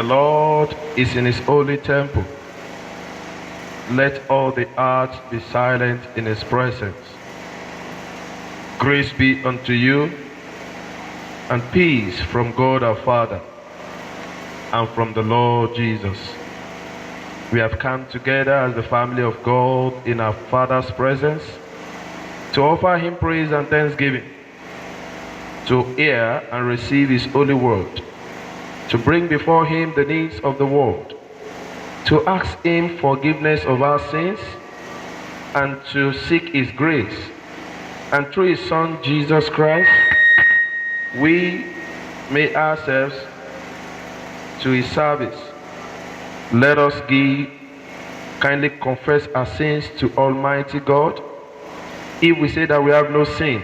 Lord is in his holy temple. Let all the earth be silent in his presence. Grace be unto you, and peace from God our Father and from the Lord Jesus. We have come together as the family of God in our Father's presence to offer him praise and thanksgiving, to hear and receive his holy word, to bring before him the needs of the world, to ask him forgiveness of our sins, and to seek his grace. And through his Son, Jesus Christ, we make ourselves to his service. Let us kindly confess our sins to Almighty God. If we say that we have no sin,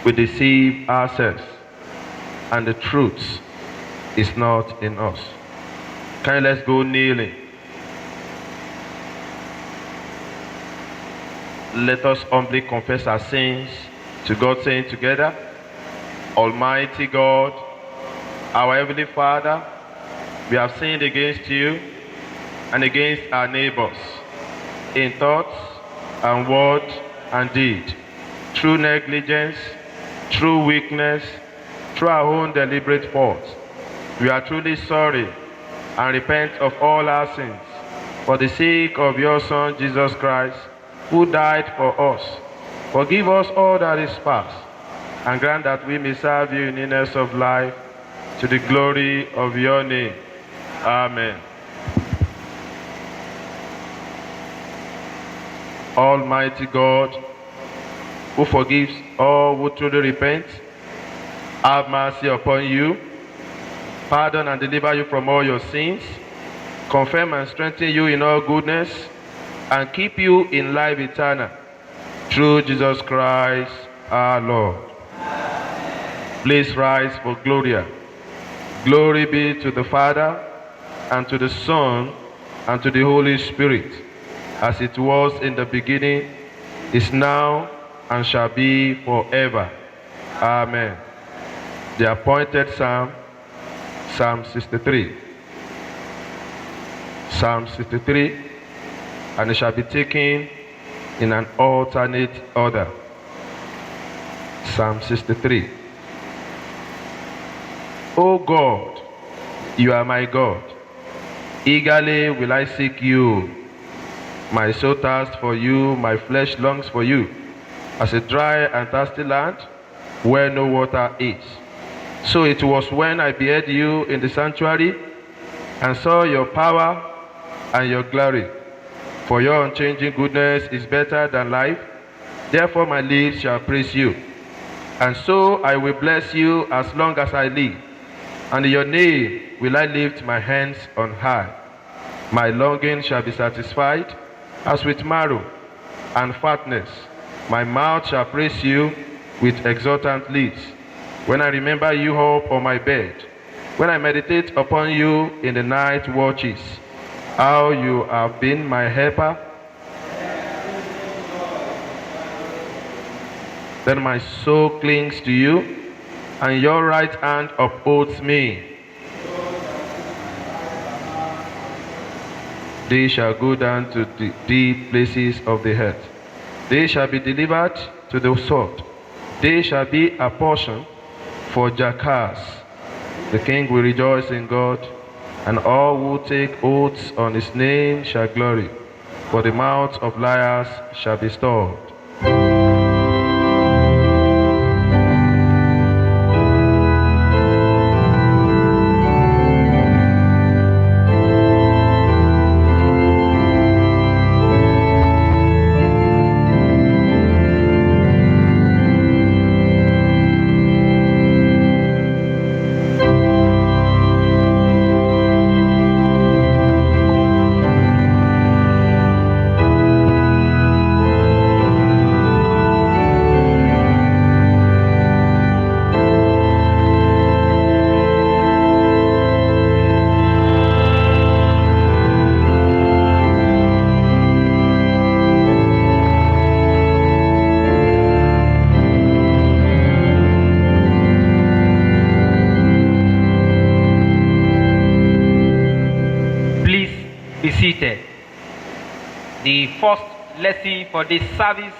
we deceive ourselves, and the truth is not in us. Let's go kneeling. Let us humbly confess our sins to God, saying together, Almighty God, our Heavenly Father, we have sinned against you and against our neighbors in thoughts and word and deed, through negligence, through weakness, through our own deliberate faults. We are truly sorry and repent of all our sins for the sake of your Son, Jesus Christ, who died for us. Forgive us all that is past, and grant that we may serve you in newness of life, to the glory of your name. Amen. Almighty God, who forgives all who truly repent, have mercy upon you, pardon and deliver you from all your sins, confirm and strengthen you in all goodness, and keep you in life eternal, through Jesus Christ our Lord. Please rise for Gloria. Glory be to the Father, and to the Son, and to the Holy Spirit, as it was in the beginning, is now, and shall be forever. Amen. The appointed Psalm, Psalm 63. Psalm 63, and it shall be taken in an alternate order. Psalm 63. O God, you are my God. Eagerly will I seek you. My soul thirsts for you, my flesh longs for you, as a dry and thirsty land where no water is. So it was when I beheld you in the sanctuary and saw your power and your glory. For your unchanging goodness is better than life. Therefore my lips shall praise you. And so I will bless you as long as I live. And in your name will I lift my hands on high. My longing shall be satisfied as with marrow and fatness. My mouth shall praise you with exultant lips. When I remember you up on my bed, when I meditate upon you in the night watches, how you have been my helper. Then my soul clings to you, and your right hand upholds me. They shall go down to the deep places of the earth. They shall be delivered to the sword. They shall be a portion for jackals. The king will rejoice in God, and all who take oaths on his name shall glory, for the mouth of liars shall be stopped. The first lesson for this service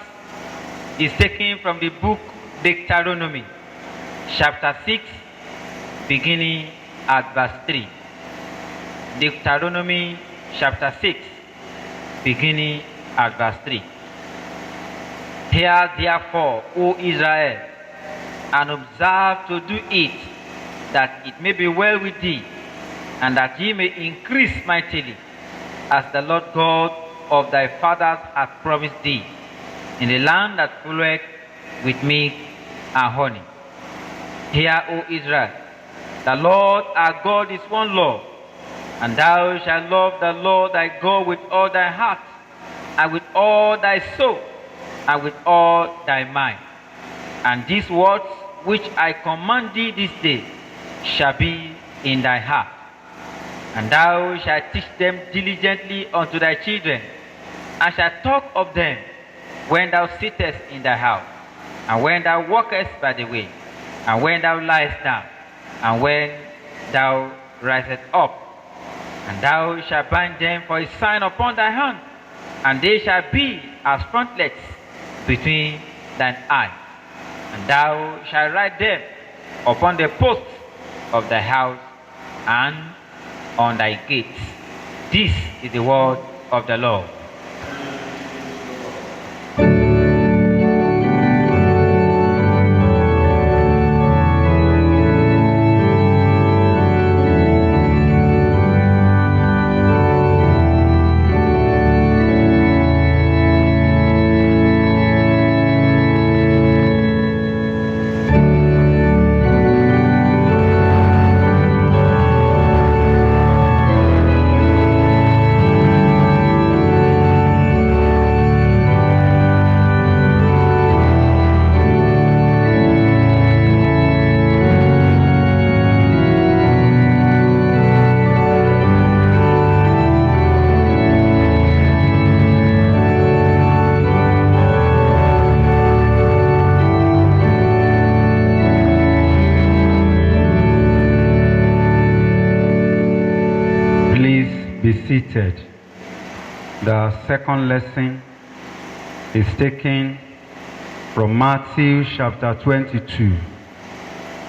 is taken from the book Deuteronomy, chapter 6, beginning at verse 3. Deuteronomy chapter 6, beginning at verse 3. Hear therefore, O Israel, and observe to do it, that it may be well with thee, and that ye may increase mightily, as the Lord God of thy fathers hath promised thee, in the land that floweth with milk and honey. Hear, O Israel, the Lord our God is one Lord, and thou shalt love the Lord thy God with all thy heart, and with all thy soul, and with all thy mind. And these words which I command thee this day shall be in thy heart. And thou shalt teach them diligently unto thy children, and shalt talk of them when thou sittest in thy house, and when thou walkest by the way, and when thou liest down, and when thou risest up. And thou shalt bind them for a sign upon thy hand, and they shall be as frontlets between thine eyes. And thou shalt write them upon the posts of thy house and on thy gates. This is the word of the Lord. Seated. The second lesson is taken from Matthew chapter 22.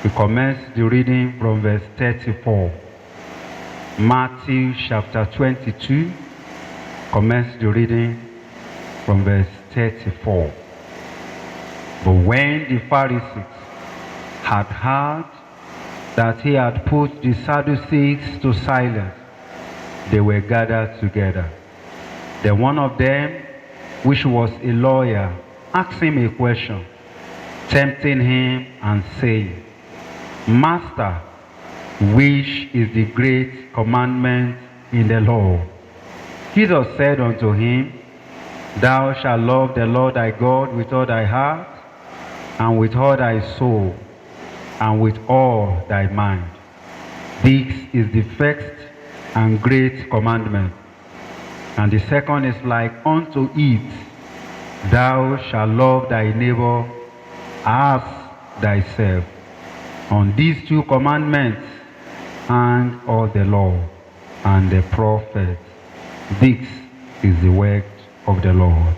We commence the reading from verse 34. Matthew chapter 22, commence the reading from verse 34. But when the Pharisees had heard that he had put the Sadducees to silence, they were gathered together. Then one of them, which was a lawyer, asked him a question, tempting him and saying, Master, which is the great commandment in the law? Jesus said unto him, Thou shalt love the Lord thy God with all thy heart, and with all thy soul, and with all thy mind. This is the first and great commandment. And the second is like unto it, Thou shalt love thy neighbor as thyself. On these two commandments hang all the law and the prophets. This is the word of the Lord.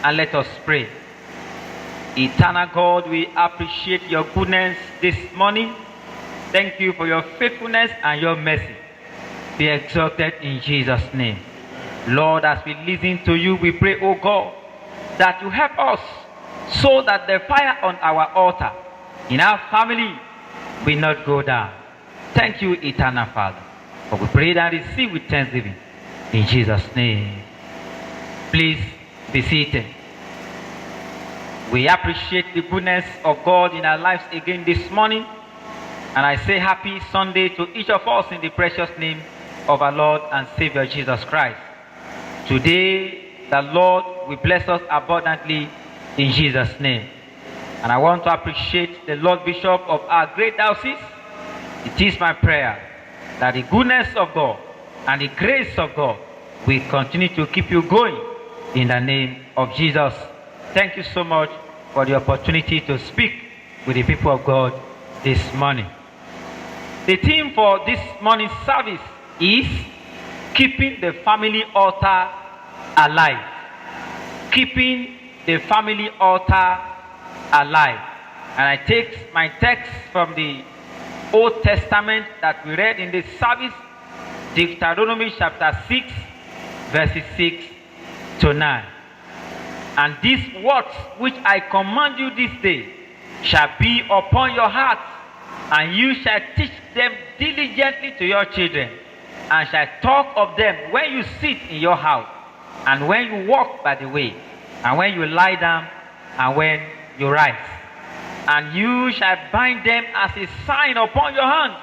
and let us pray. Eternal God, we appreciate your goodness this morning. Thank you for your faithfulness and your mercy. Be exalted in Jesus' name. Lord, as we listen to you, we pray, O God, that you help us so that the fire on our altar, in our family, will not go down. Thank you, eternal Father. For we pray and receive with thanksgiving. In Jesus' name. Please be seated. We appreciate the goodness of God in our lives again this morning. And I say happy Sunday to each of us in the precious name of our Lord and Savior Jesus Christ. Today, the Lord will bless us abundantly in Jesus' name. And I want to appreciate the Lord Bishop of our great diocese. It is my prayer that the goodness of God and the grace of God will continue to keep you going in the name of Jesus. Thank you so much for the opportunity to speak with the people of God this morning. The theme for this morning's service is keeping the family altar alive. Keeping the family altar alive. And I take my text from the Old Testament that we read in this service, Deuteronomy chapter 6, verses 6 to 9. And these words which I command you this day shall be upon your heart, and you shall teach them diligently to your children, and shall talk of them when you sit in your house, and when you walk by the way, and when you lie down, and when you rise. And you shall bind them as a sign upon your hand,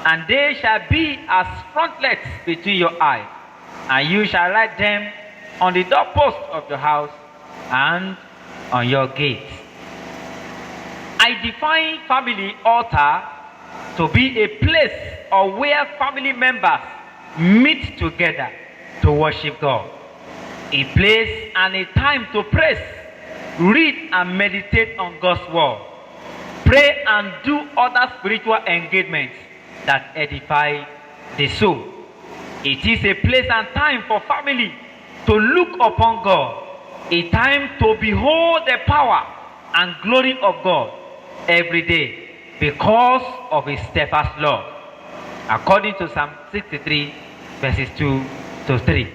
and they shall be as frontlets between your eyes. And you shall write them on the doorpost of your house and on your gates. I define family altar to be a place or where family members meet together to worship God. A place and a time to praise, read and meditate on God's word, pray and do other spiritual engagements that edify the soul. It is a place and time for family to look upon God, a time to behold the power and glory of God every day because of his steadfast love, according to Psalm 63, verses 2 to 3.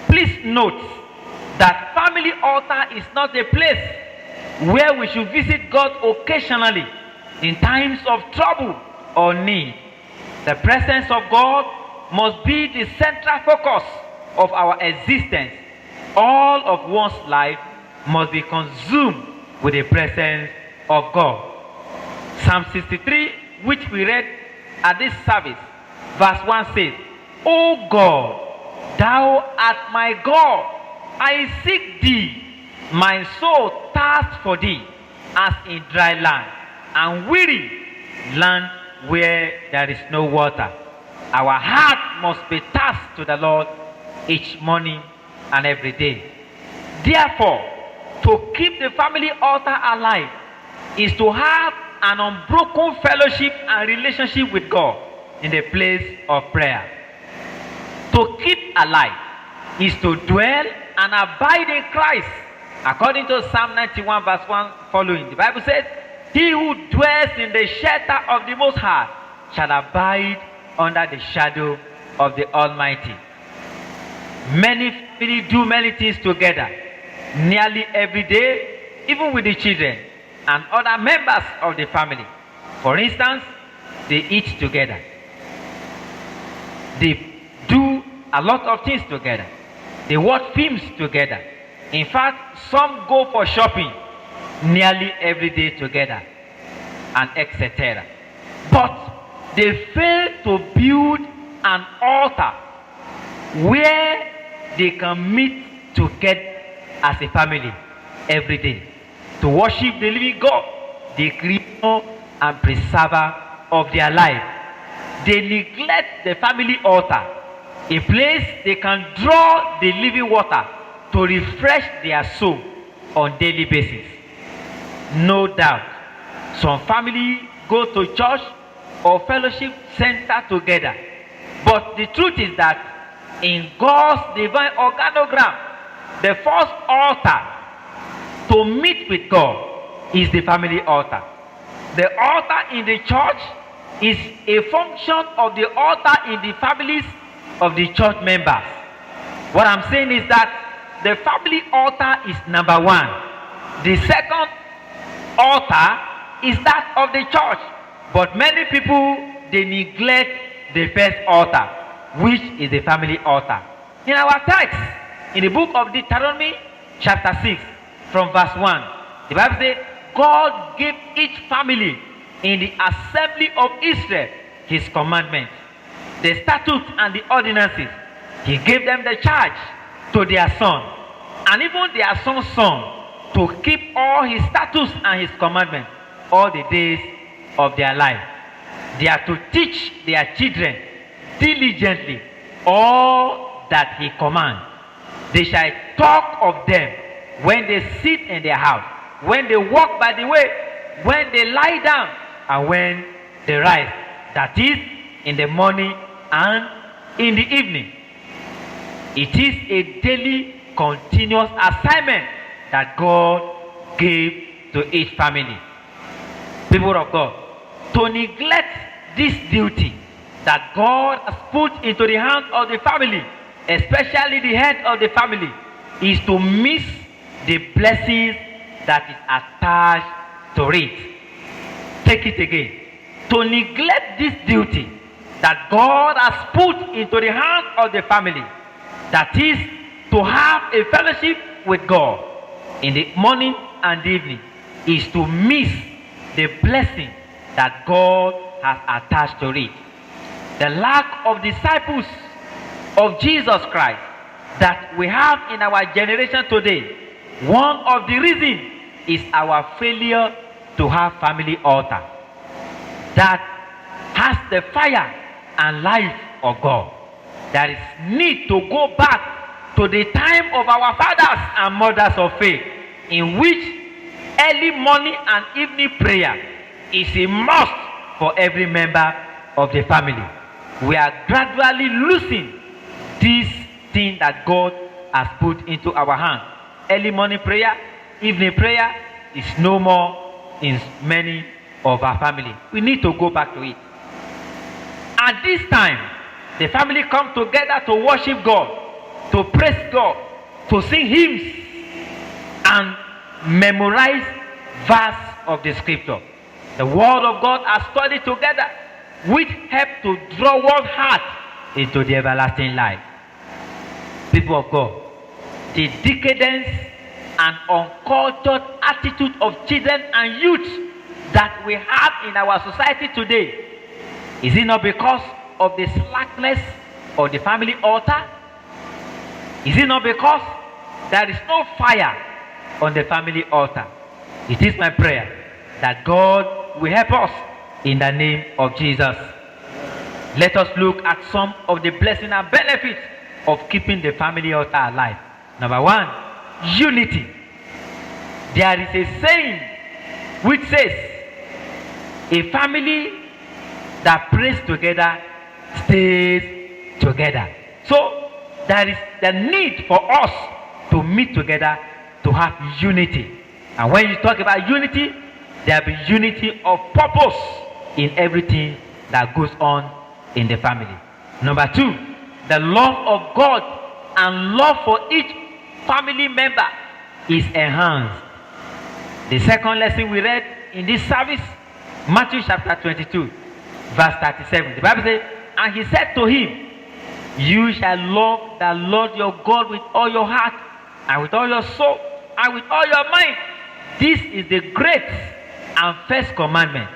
Please note that family altar is not a place where we should visit God occasionally in times of trouble or need. The presence of God must be the central focus of our existence. All of one's life must be consumed with the presence of God. Psalm 63, which we read at this service, verse 1 says, O God, thou art my God, I seek thee. My soul thirsts for thee, as in dry land, and weary land where there is no water. Our heart must be thirsty to the Lord each morning and every day. Therefore, to keep the family altar alive is to have an unbroken fellowship and relationship with God in the place of prayer. To keep alive is to dwell and abide in Christ. According to Psalm 91 verse 1 following, the Bible says, he who dwells in the shelter of the Most High shall abide under the shadow of the Almighty. Many family do many things together, nearly every day, even with the children and other members of the family. For instance, they eat together. They do a lot of things together. They watch films together. In fact, some go for shopping nearly every day together, and etc. But they fail to build an altar where they can meet together as a family every day to worship the living God, the creator and preserver of their life. They neglect the family altar, a place they can draw the living water to refresh their soul on daily basis. No doubt, some family go to church or fellowship center together. But the truth is that in God's divine organogram, the first altar to meet with God is the family altar. The altar in the church is a function of the altar in the families of the church members. What I'm saying is that the family altar is number one. The second altar is that of the church. But many people, they neglect the first altar, which is the family altar. In our text, in the book of Deuteronomy, chapter 6, from verse 1, the Bible says, God gave each family in the assembly of Israel his commandments, the statutes and the ordinances. He gave them the charge to their son, and even their son's son, to keep all his statutes and his commandments all the days of their life. They are to teach their children diligently all that he commands. They shall talk of them when they sit in their house, when they walk by the way, when they lie down, and when they rise. That is, in the morning and in the evening. It is a daily, continuous assignment that God gave to each family. People of God, to neglect this duty that God has put into the hands of the family, especially the head of the family, is to miss the blessings that is attached to it. Take it again. To neglect this duty that God has put into the hands of the family, that is, to have a fellowship with God in the morning and evening, is to miss the blessing that God has attached to it. The lack of disciples of Jesus Christ that we have in our generation today, one of the reasons is our failure to have family altar that has the fire and life of God. There is need to go back to the time of our fathers and mothers of faith, in which early morning and evening prayer is a must for every member of the family. We are gradually losing this thing that God has put into our hands. Early morning prayer, evening prayer is no more in many of our family. We need to go back to it. At this time, the family come together to worship God, to praise God, to sing hymns, and memorize verse of the scripture. The word of God are studied together, which help to draw one's heart into the everlasting life. People of God, the decadence and uncultured attitude of children and youth that we have in our society today, is it not because of the slackness of the family altar? Is it not because there is no fire on the family altar? It is my prayer that God will help us in the name of Jesus. Let us look at some of the blessings and benefits of keeping the family altar alive. Number one, unity. There is a saying which says, a family that prays together stays together. So there is the need for us to meet together to have unity. And when you talk about unity, there will be unity of purpose in everything that goes on in the family. Number two, the love of God and love for each family member is enhanced. The second lesson we read in this service, Matthew chapter 22, verse 37. The Bible says, and he said to him, you shall love the Lord your God with all your heart, and with all your soul, and with all your mind. This is the great and first commandment.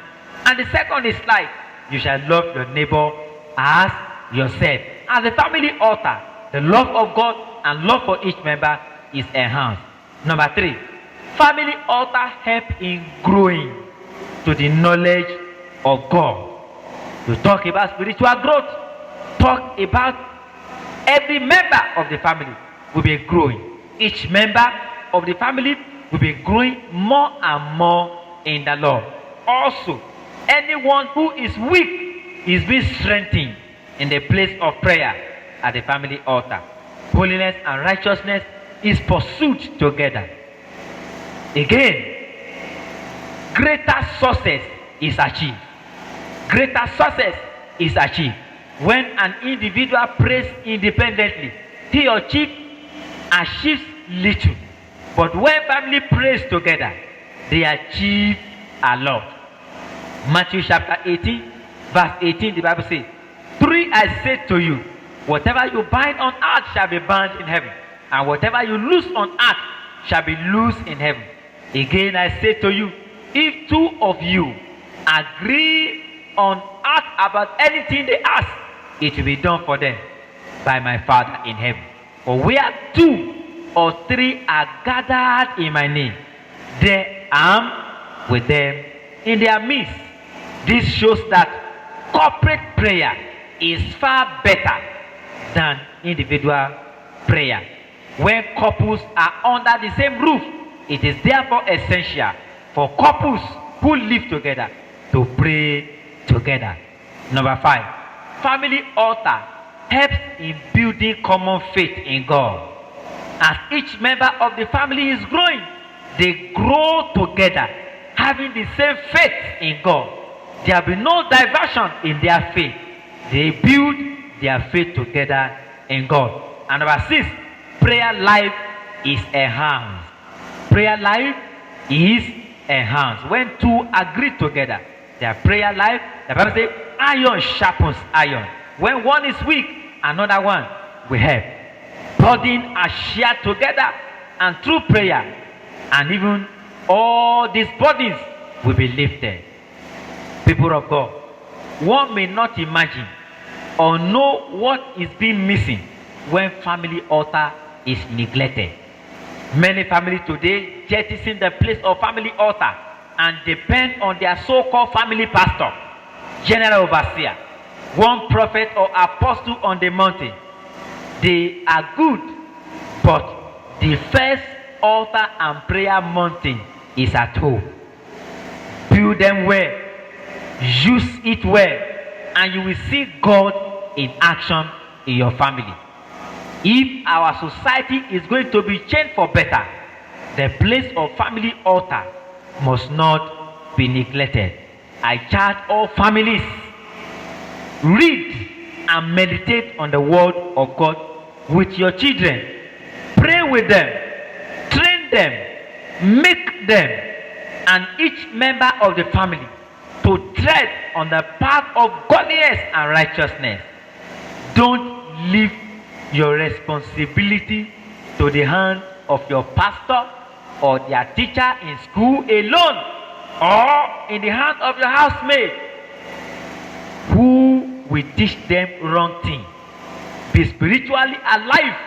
And the second is like, you shall love your neighbor as yourself. As a family altar, the love of God and love for each member is enhanced. Number three, family altar help in growing to the knowledge of God. To talk about spiritual growth, talk about every member of the family will be growing. Each member of the family will be growing more and more in the Lord. Also, anyone who is weak is being strengthened in the place of prayer at the family altar. Holiness and righteousness is pursued together. Again, greater success is achieved. Greater success is achieved when an individual prays independently. He or she achieves little, but when family prays together, they achieve a lot. Matthew chapter 18, verse 18, the Bible says, 3 I say to you, whatever you bind on earth shall be bound in heaven, and whatever you loose on earth shall be loosed in heaven. Again I say to you, if 2 of you agree on earth about anything they ask, it will be done for them by my Father in heaven. For where 2 or 3 are gathered in my name, there I am with them in their midst. This shows that corporate prayer is far better than individual prayer. When couples are under the same roof, it is therefore essential for couples who live together to pray together. Number 5, family altar helps in building common faith in God. As each member of the family is growing, they grow together, having the same faith in God. There will be no diversion in their faith. They build their faith together in God. And number 6, prayer life is enhanced. Prayer life is enhanced. When 2 agree together, their prayer life, the Bible says, iron sharpens iron. When one is weak, another one will help. Burdens are shared together, and through prayer, and even all these burdens will be lifted. People of God, one may not imagine or know what is being missing when family altar is neglected. Many families today jettison the place of family altar and depend on their so-called family pastor, general overseer, one prophet or apostle on the mountain. They are good, but the first altar and prayer mountain is at home. Build them well, use it well, and you will see God in action in your family. If our society is going to be changed for better, the place of family altar must not be neglected. I charge all families, read and meditate on the word of God with your children. Pray with them, train them, make them, and each member of the family to tread on the path of godliness and righteousness. Don't leave your responsibility to the hand of your pastor or their teacher in school alone, or in the hand of your housemaid who will teach them wrong things. Be spiritually alive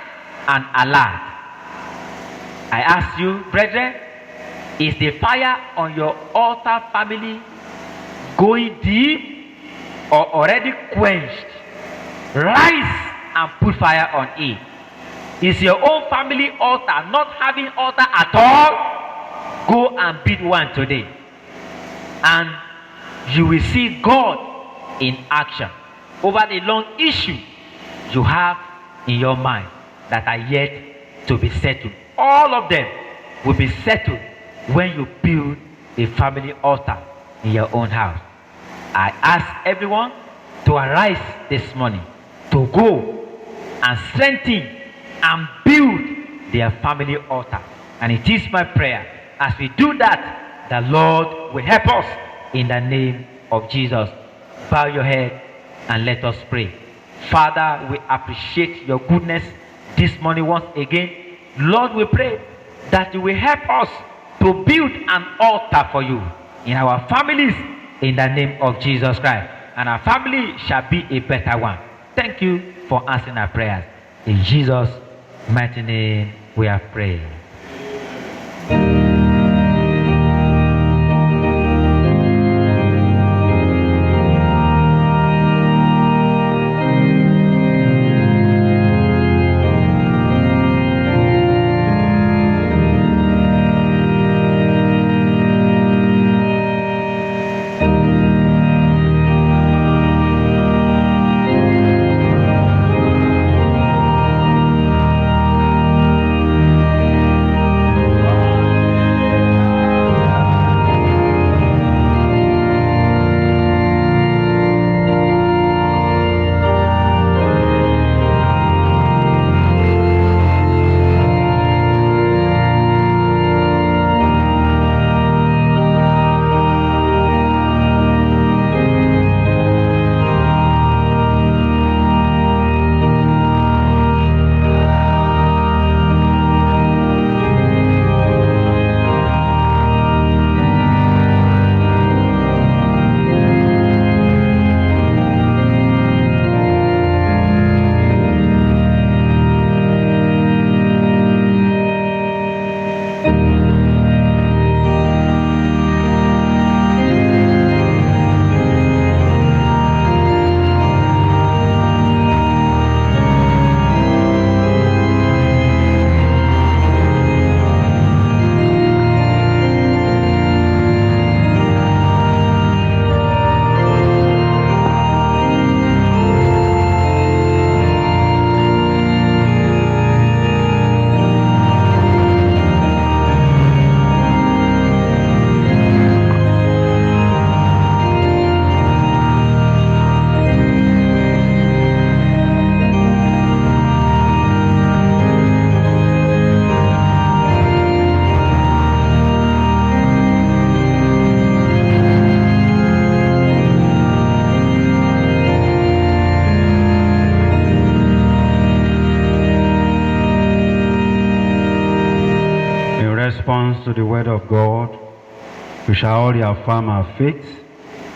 and alert. I ask you, brethren, is the fire on your altar family going deep or already quenched? Rise and put fire on it. Is your own family altar not having altar at all? Go and build one today, and you will see God in action over the long issue you have in your mind that are yet to be settled. All of them will be settled when you build a family altar in your own house. I ask everyone to arise this morning to go and strengthen and build their family altar. And it is my prayer, as we do that, the Lord will help us in the name of Jesus. Bow your head and let us pray. Father, we appreciate your goodness this morning once again. Lord, we pray that you will help us to build an altar for you in our families in the name of Jesus Christ. And our family shall be a better one. Thank you for answering our prayers. In Jesus' mighty name we have prayed. word of God, we shall all reaffirm our faith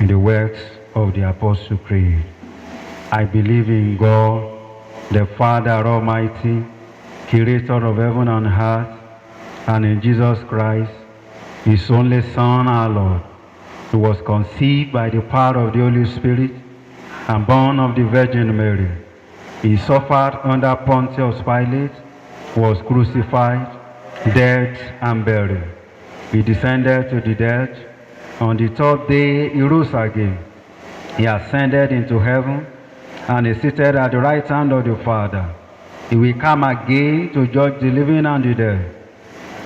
in the words of the Apostle Creed. I believe in God, the Father Almighty, creator of heaven and earth, and in Jesus Christ, his only Son, our Lord, who was conceived by the power of the Holy Spirit and born of the Virgin Mary. He suffered under Pontius Pilate, was crucified, dead, and buried. He descended to the dead. On the third day, he rose again. He ascended into heaven and is seated at the right hand of the Father. He will come again to judge the living and the dead.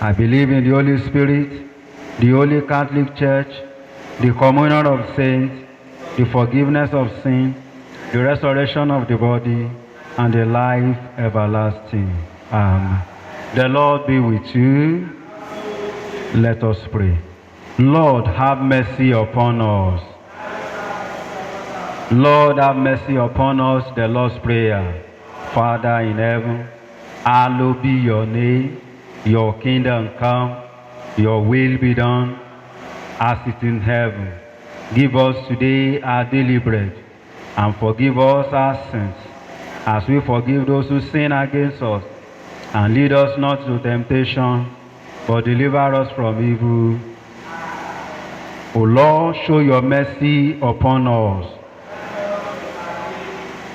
I believe in the Holy Spirit, the Holy Catholic Church, the communion of saints, the forgiveness of sin, the resurrection of the body, and the life everlasting. Amen. The Lord be with you. Let us pray. Lord, have mercy upon us. Lord, have mercy upon us. The Lord's Prayer. Father in heaven, hallowed be your name. Your kingdom come. Your will be done as it is in heaven. Give us today our daily bread, and forgive us our sins, as we forgive those who sin against us. And lead us not to temptation, but deliver us from evil. O Lord, show your mercy upon us.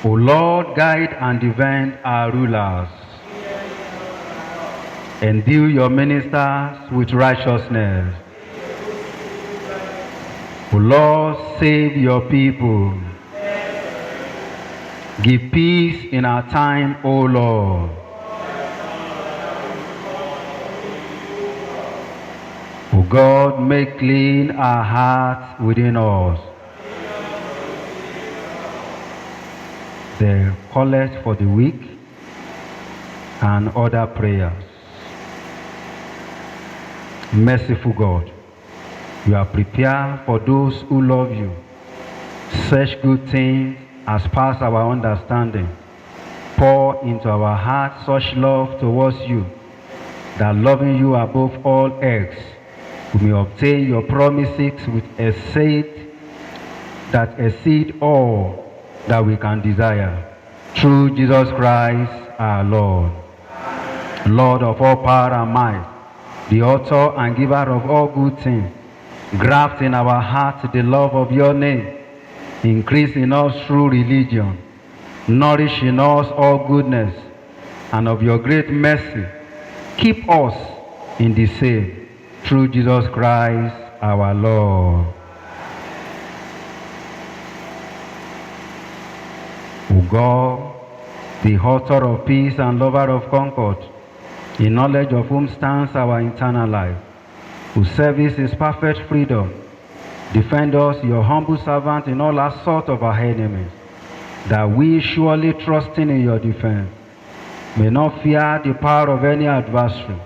O Lord, guide and defend our rulers. Endue your ministers with righteousness. O Lord, save your people. Give peace in our time, O Lord. O God, make clean our hearts within us. The collect for the week and other prayers. Merciful God, you are prepared for those who love you. Such good things as pass our understanding. Pour into our hearts such love towards you, that loving you above all else, we may obtain your promises with a faith that exceed all that we can desire. Through Jesus Christ our Lord. Lord of all power and might, the author and giver of all good things, graft in our hearts the love of your name. Increase in us through religion. Nourish in us all goodness, and of your great mercy, keep us in the same. Through Jesus Christ our Lord. O God, the author of peace and lover of concord, in knowledge of whom stands our eternal life, whose service is perfect freedom, defend us, your humble servant, in all assault of our enemies, that we, surely trusting in your defense, may not fear the power of any adversary,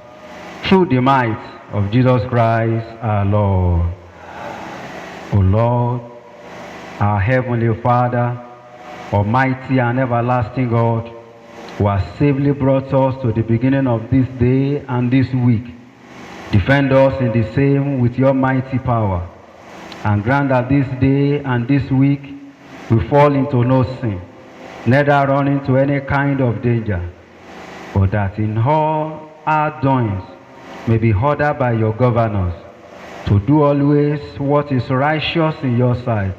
through the might of Jesus Christ our Lord. O Lord, our heavenly Father, almighty and everlasting God, who has safely brought us to the beginning of this day and this week, defend us in the same with your mighty power, and grant that this day and this week we fall into no sin, neither run into any kind of danger, but that in all our doings may be ordered by your governors, to do always what is righteous in your sight,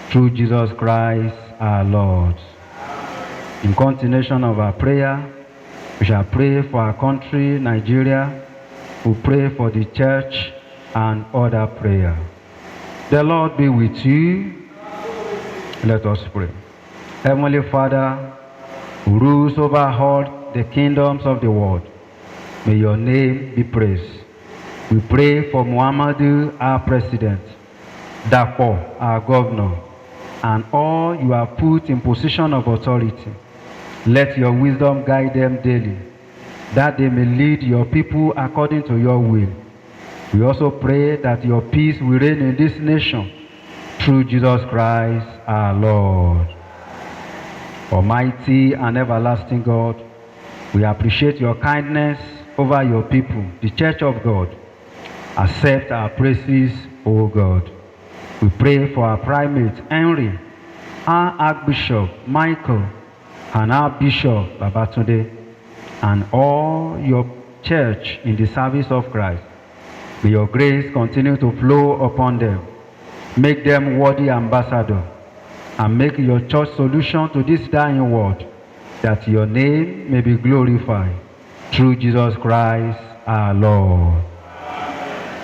through Jesus Christ our Lord. In continuation of our prayer, we shall pray for our country, Nigeria. We pray for the church and other prayer. The Lord be with you. Let us pray. Heavenly Father, who rules over all the kingdoms of the world, may your name be praised. We pray for Muhammadu, our president, Dapo, our governor, and all you have put in position of authority. Let your wisdom guide them daily, that they may lead your people according to your will. We also pray that your peace will reign in this nation, through Jesus Christ our Lord. Almighty and everlasting God, we appreciate your kindness over your people, the Church of God. Accept our praises, O God. We pray for our primate, Henry, our Archbishop, Michael, and our Bishop, Babatunde, and all your church in the service of Christ. May your grace continue to flow upon them. Make them worthy ambassadors, and make your church solution to this dying world, that your name may be glorified through Jesus Christ our Lord.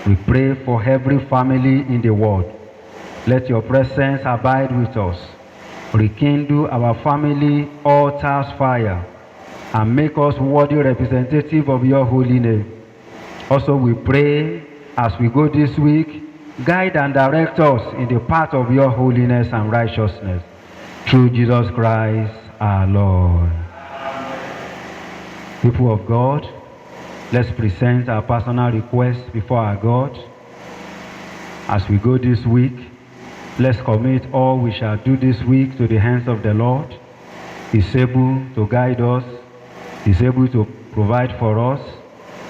We pray for every family in the world. Let your presence abide with us. Rekindle our family altar's fire, and make us worthy representative of your holy name. Also, we pray as we go this week, guide and direct us in the path of your holiness and righteousness. Through Jesus Christ our Lord. People of God, let's present our personal requests before our God. As we go this week, let's commit all we shall do this week to the hands of the Lord. He's able to guide us. He's able to provide for us.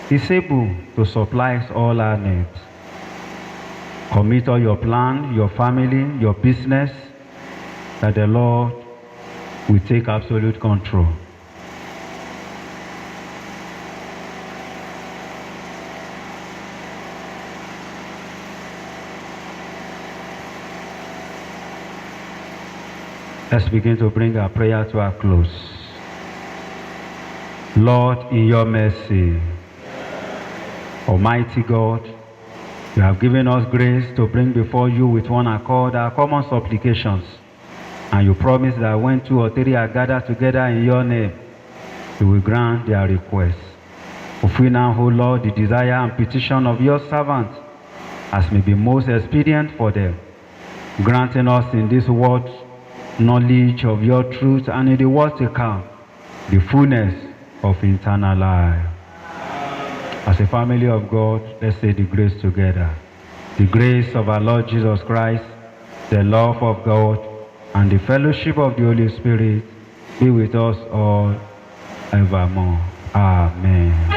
He's able to supply us all our needs. Commit all your plan, your family, your business, that the Lord will take absolute control. Let's begin to bring our prayer to a close. Lord, in your mercy, Almighty God, you have given us grace to bring before you with one accord our common supplications. And you promise that when 2 or 3 are gathered together in your name, you will grant their requests. Fulfill now, O Lord, the desire and petition of your servants, as may be most expedient for them, granting us in this world knowledge of your truth, and in the world to come, the fullness of eternal life. As a family of God, let's say the grace together. The grace of our Lord Jesus Christ, the love of God, and the fellowship of the Holy Spirit be with us all evermore. Amen.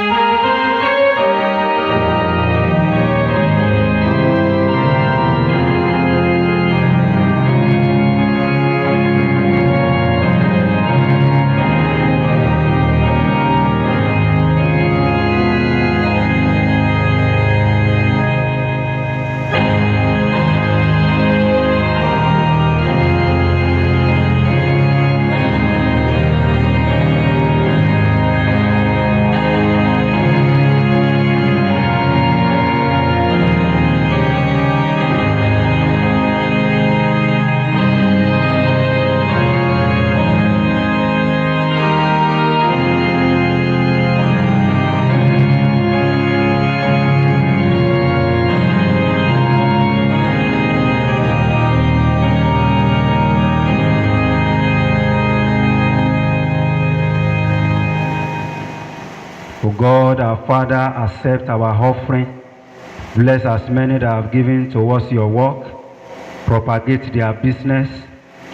God, our Father, accept our offering. Bless as many that have given towards your work. Propagate their business.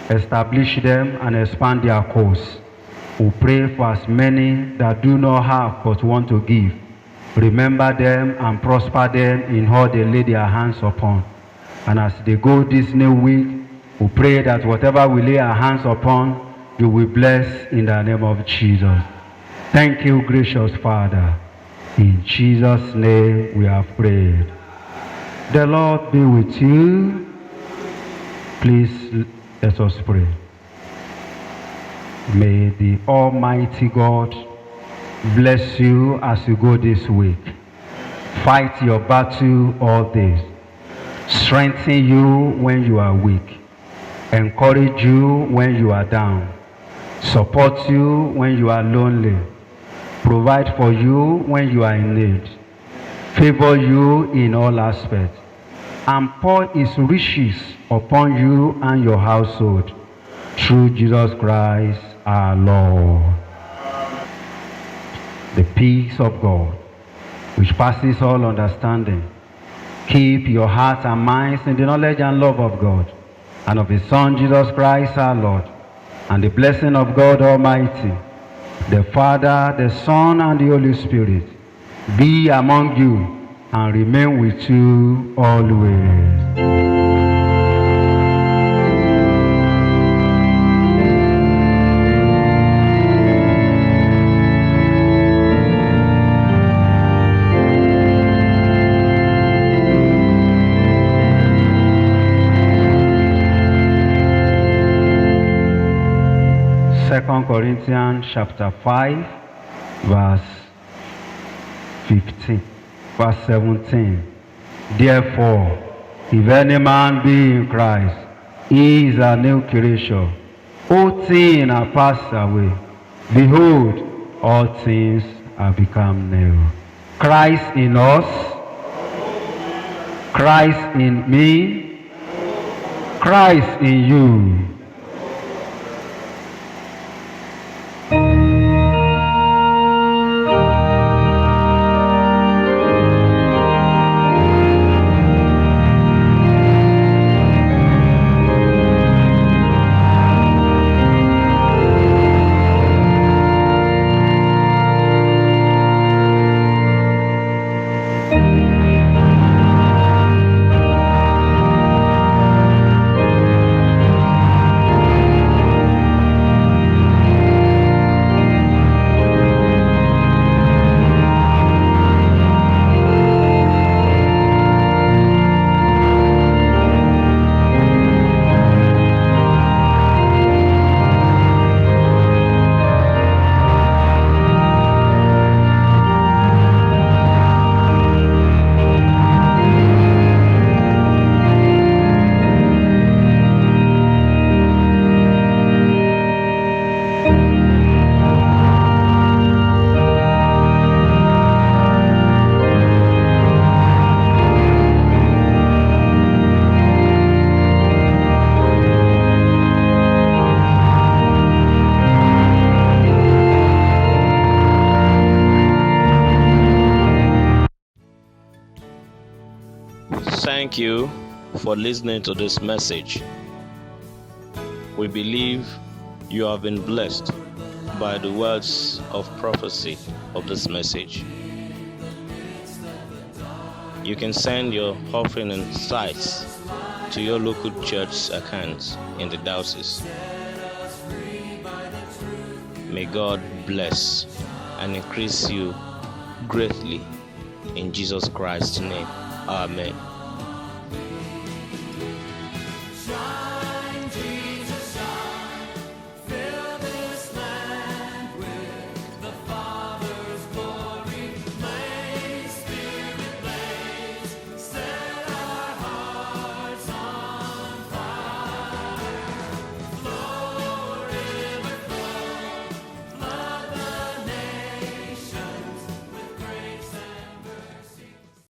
Establish them and expand their cause. We pray for as many that do not have but want to give. Remember them and prosper them in all they lay their hands upon. And as they go this new week, we pray that whatever we lay our hands upon, you will bless in the name of Jesus. Thank you, gracious Father. In Jesus' name we have prayed. The Lord be with you. Please let us pray. May the Almighty God bless you as you go this week. Fight your battle all days. Strengthen you when you are weak. Encourage you when you are down. Support you when you are lonely. Provide for you when you are in need. Favor you in all aspects. And pour his riches upon you and your household. Through Jesus Christ our Lord. The peace of God, which passes all understanding, keep your hearts and minds in the knowledge and love of God, and of his Son Jesus Christ our Lord, and the blessing of God Almighty, the Father, the Son, and the Holy Spirit, be among you and remain with you always. Second Corinthians chapter 5, verse 15, verse 17. Therefore, if any man be in Christ, he is a new creature. All things are passed away. Behold, all things are become new. Christ in us, Christ in me, Christ in you. Thank you for listening to this message. We believe you have been blessed by the words of prophecy of this message. You can send your offering and tithes to your local church accounts in the diocese. May God bless and increase you greatly in Jesus Christ's name. Amen.